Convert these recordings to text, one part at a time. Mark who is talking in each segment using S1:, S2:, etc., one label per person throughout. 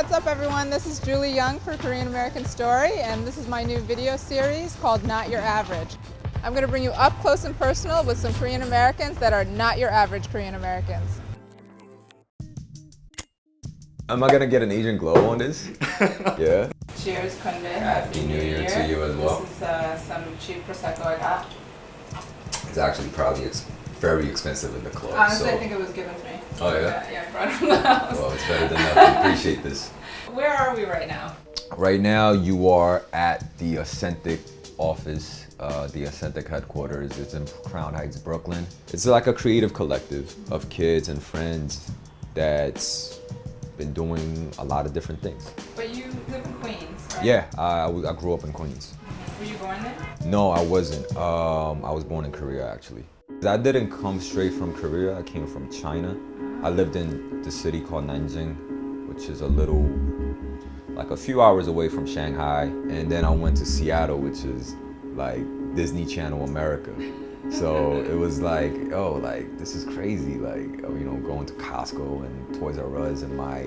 S1: what's up everyone? This is Julie Young for Korean American Story, and this is my new video series called Not Your Average. I'm going to bring you up close and personal with some Korean Americans that are not your average Korean Americans.
S2: Am I going to get an Asian glow on this? Yeah.
S1: Cheers, Kunde.
S2: Happy New Year to you as well.
S1: This is some cheap Prosecco I got.
S2: It's actually probably very expensive in the club.
S1: Honestly,
S2: so.
S1: I think it was given to me.
S2: Oh yeah?
S1: Yeah, I brought it from the house.
S2: Well, it's better than nothing. Appreciate this.
S1: Where are we right now?
S2: Right now, you are at the Authentic office, the Authentic headquarters. It's in Crown Heights, Brooklyn. It's like a creative collective of kids and friends that's been doing a lot of different things.
S1: But you live in Queens, right?
S2: Yeah, I grew up in Queens.
S1: Were you born there?
S2: No, I wasn't. I was born in Korea, actually. I didn't come straight from Korea. I came from China. I lived in the city called Nanjing, which is like a few hours away from Shanghai. And then I went to Seattle, which is like Disney Channel America. So it was like, oh, like, this is crazy. Like, you know, going to Costco and Toys R Us, and my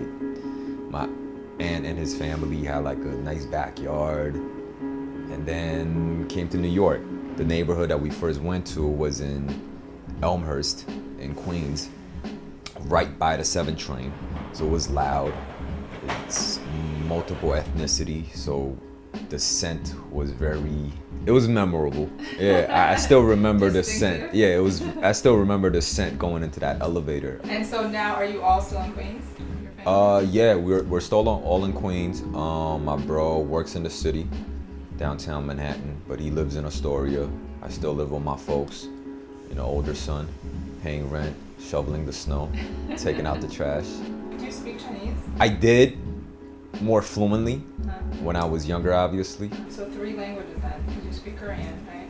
S2: aunt and his family had like a nice backyard. And then came to New York. The neighborhood that we first went to was in Elmhurst in Queens, right by the 7 train. So it was loud. It's multiple ethnicity, so the scent was it was memorable. Yeah, I still remember the scent. Yeah, I still remember the scent going into that elevator.
S1: And so now, are you all still in Queens?
S2: Yeah, we're still all in Queens. My bro works in the city, downtown Manhattan, but he lives in Astoria. I still live with my folks, you know, older son, paying rent, shoveling the snow, taking out the trash.
S1: Do you speak Chinese?
S2: I did, more fluently, when I was younger, obviously.
S1: So 3 languages then, because you speak Korean, right?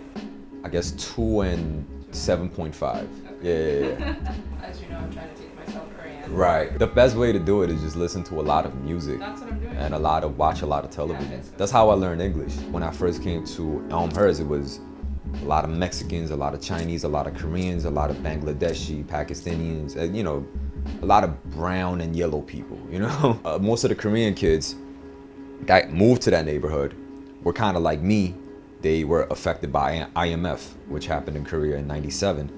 S2: I guess 2 and 7.5. Okay. Yeah.
S1: As you know, I'm trying to teach myself Korean.
S2: Right. The best way to do it is just listen to a lot of music.
S1: That's what I'm doing.
S2: And watch a lot of television.
S1: Yeah,
S2: That's how I learned English. When I first came to Elmhurst, it was a lot of Mexicans, a lot of Chinese, a lot of Koreans, a lot of Bangladeshi, Pakistanians, and, you know, a lot of brown and yellow people, you know? Most of the Korean kids that moved to that neighborhood were kind of like me. They were affected by IMF, which happened in Korea in '97.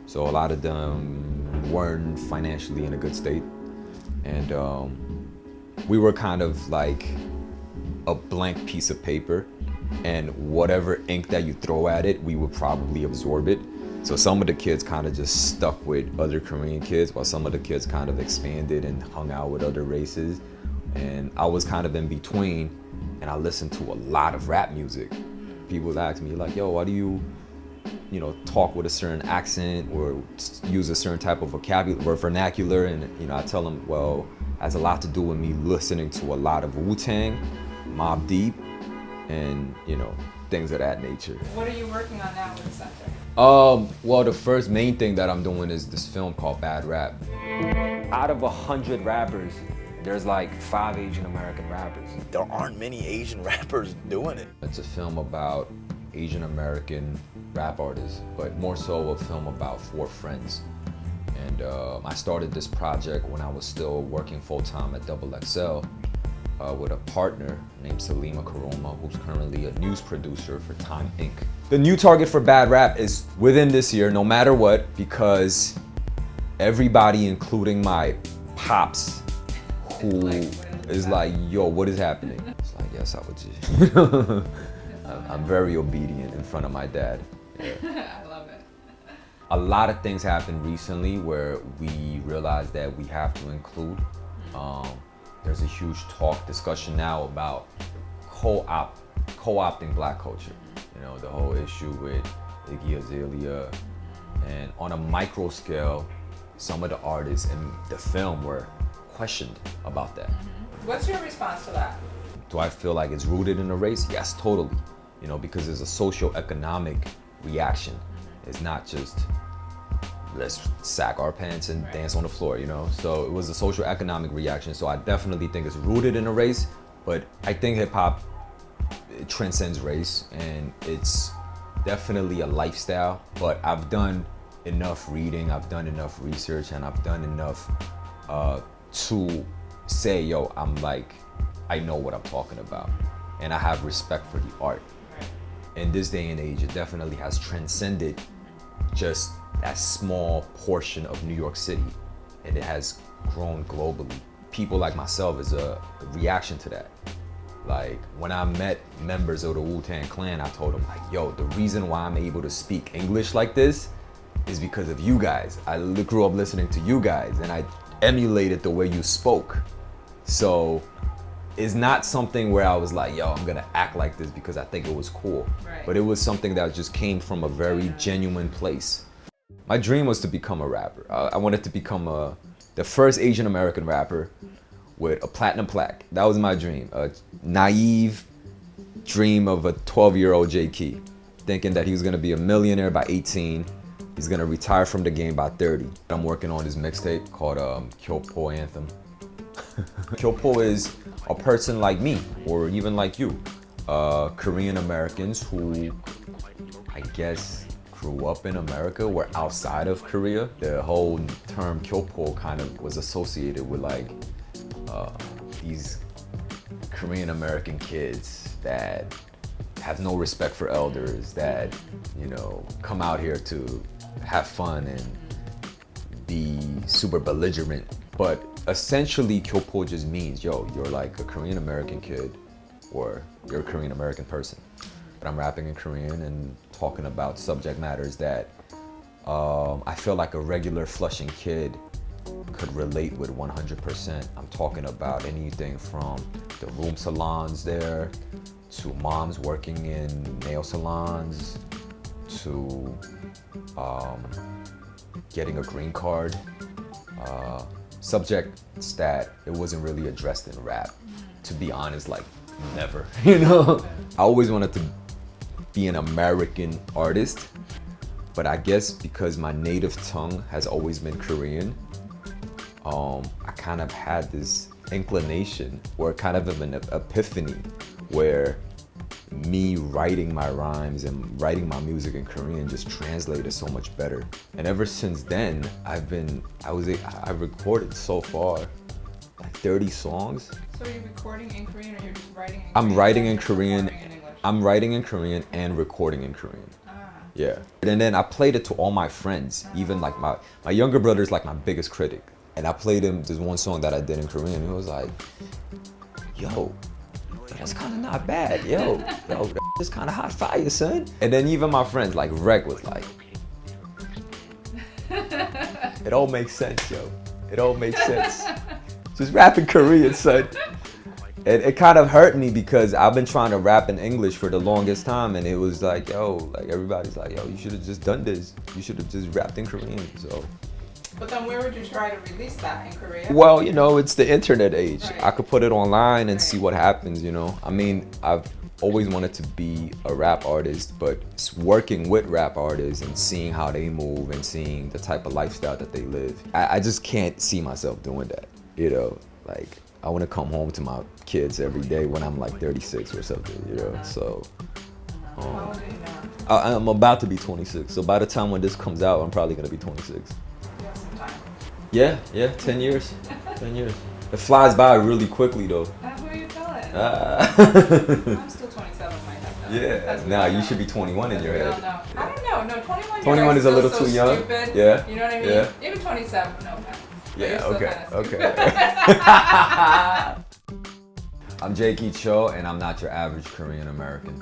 S2: So a lot of them weren't financially in a good state. And we were kind of like a blank piece of paper, and whatever ink that you throw at it, we would probably absorb it. So some of the kids kind of just stuck with other Korean kids, while some of the kids kind of expanded and hung out with other races. And I was kind of in between, and I listened to a lot of rap music. People would ask me like, yo, why do you know, talk with a certain accent or use a certain type of vocabulary or vernacular? And, you know, I tell them, well, it has a lot to do with me listening to a lot of Wu-Tang, Mobb Deep, and, you know, things of that nature.
S1: What are you working on now with the center?
S2: Well, the first main thing that I'm doing is this film called Bad Rap. Out of 100 rappers, there's like 5 Asian American rappers.
S3: There aren't many Asian rappers doing it.
S2: It's a film about Asian American rap artists, but more so a film about 4 friends. And I started this project when I was still working full-time at XXL with a partner named Salima Karoma, who's currently a news producer for Time Inc. The new target for Bad Rap is within this year, no matter what, because everybody, including my pops, who is like, yo, what is happening? It's like, yes, I would just. I'm very obedient in front of my dad. Yeah.
S1: I love it.
S2: A lot of things happened recently where we realized that we have to include. There's a huge discussion now about co-opting Black culture. You know, the whole issue with Iggy Azalea. And on a micro scale, some of the artists in the film were questioned about that.
S1: What's your response to that?
S2: Do I feel like it's rooted in a race? Yes, totally. You know, because there's a socio-economic reaction. It's not just, let's sack our pants and dance on the floor, you know? So it was a social economic reaction. So I definitely think it's rooted in a race, but I think hip hop transcends race, and it's definitely a lifestyle. But I've done enough reading, I've done enough research, and I've done enough to say, yo, I know what I'm talking about, and I have respect for the art. In this day and age, it definitely has transcended just that small portion of New York City, and it has grown globally. People like myself is a reaction to that. Like, when I met members of the Wu-Tang Clan, I told them, like, yo, the reason why I'm able to speak English like this is because of you guys. I grew up listening to you guys, and I emulated the way you spoke. So it's not something where I was like, yo, I'm gonna act like this because I think it was cool.
S1: Right.
S2: But it was something that just came from a very genuine place. My dream was to become a rapper. I wanted to become the first Asian American rapper with a platinum plaque. That was my dream. A naive dream of a 12-year-old Jaeki, thinking that he was gonna be a millionaire by 18. He's gonna retire from the game by 30. I'm working on this mixtape called Kyopo Anthem. Kyopo is a person like me, or even like you, Korean Americans who, I guess, grew up in America, were outside of Korea. The whole term Kyopo kind of was associated with like these Korean American kids that have no respect for elders, that, you know, come out here to have fun and be super belligerent. But essentially, Kyopo just means, yo, you're like a Korean American kid, or you're a Korean American person. But I'm rapping in Korean and talking about subject matters that I feel like a regular Flushing kid could relate with 100%. I'm talking about anything from the room salons there, to moms working in nail salons, to getting a green card. Subjects that it wasn't really addressed in rap. To be honest, like, never, you know? I always wanted to be an American artist, but I guess because my native tongue has always been Korean, I kind of had this inclination, or kind of an epiphany, where me writing my rhymes and writing my music in Korean just translated so much better. And ever since then, I've recorded so far like 30 songs.
S1: So are you recording in Korean, or you're just writing in Korean?
S2: I'm writing in Korean.
S1: Recording in English?
S2: I'm writing in Korean and recording in Korean. Yeah. And then I played it to all my friends, even like my younger brother's like my biggest critic. And I played him this one song that I did in Korean. He was like, yo, that's kind of not bad. Yo, that's kind of hot fire, son. And then even my friends like Reg was like, it all makes sense, yo. It all makes sense. Just rapping Korean, son. It kind of hurt me because I've been trying to rap in English for the longest time, and it was like, yo, like everybody's like, yo, you should have just done this. You should have just rapped in Korean, so.
S1: But then where would you try to release that, in Korea?
S2: Well, you know, it's the internet age.
S1: Right.
S2: I could put it online and
S1: Right.
S2: see what happens, you know. I mean, I've always wanted to be a rap artist, but working with rap artists and seeing how they move and seeing the type of lifestyle that they live, I just can't see myself doing that, you know. Like, I want to come home to my kids every day when I'm like 36 or something, you know. So
S1: How old are you now?
S2: I'm about to be 26. So by the time when this comes out, I'm probably going to be 26.
S1: You have some time.
S2: Yeah, 10 years. 10 years. It flies by really quickly though.
S1: Who are you telling?
S2: Yeah.
S1: I'm still 27 in my head. That's
S2: Now
S1: real
S2: you
S1: now.
S2: should be 21 in your
S1: I
S2: head.
S1: don't know. I don't know. No, 21.
S2: 21 is a
S1: still
S2: little
S1: so
S2: too young.
S1: Stupid.
S2: Yeah.
S1: You know what I mean?
S2: Yeah.
S1: Even 27. No. But you're
S2: Yeah,
S1: still
S2: okay,
S1: kinda
S2: okay. I'm Jaeki Cho, and I'm not your average Korean American.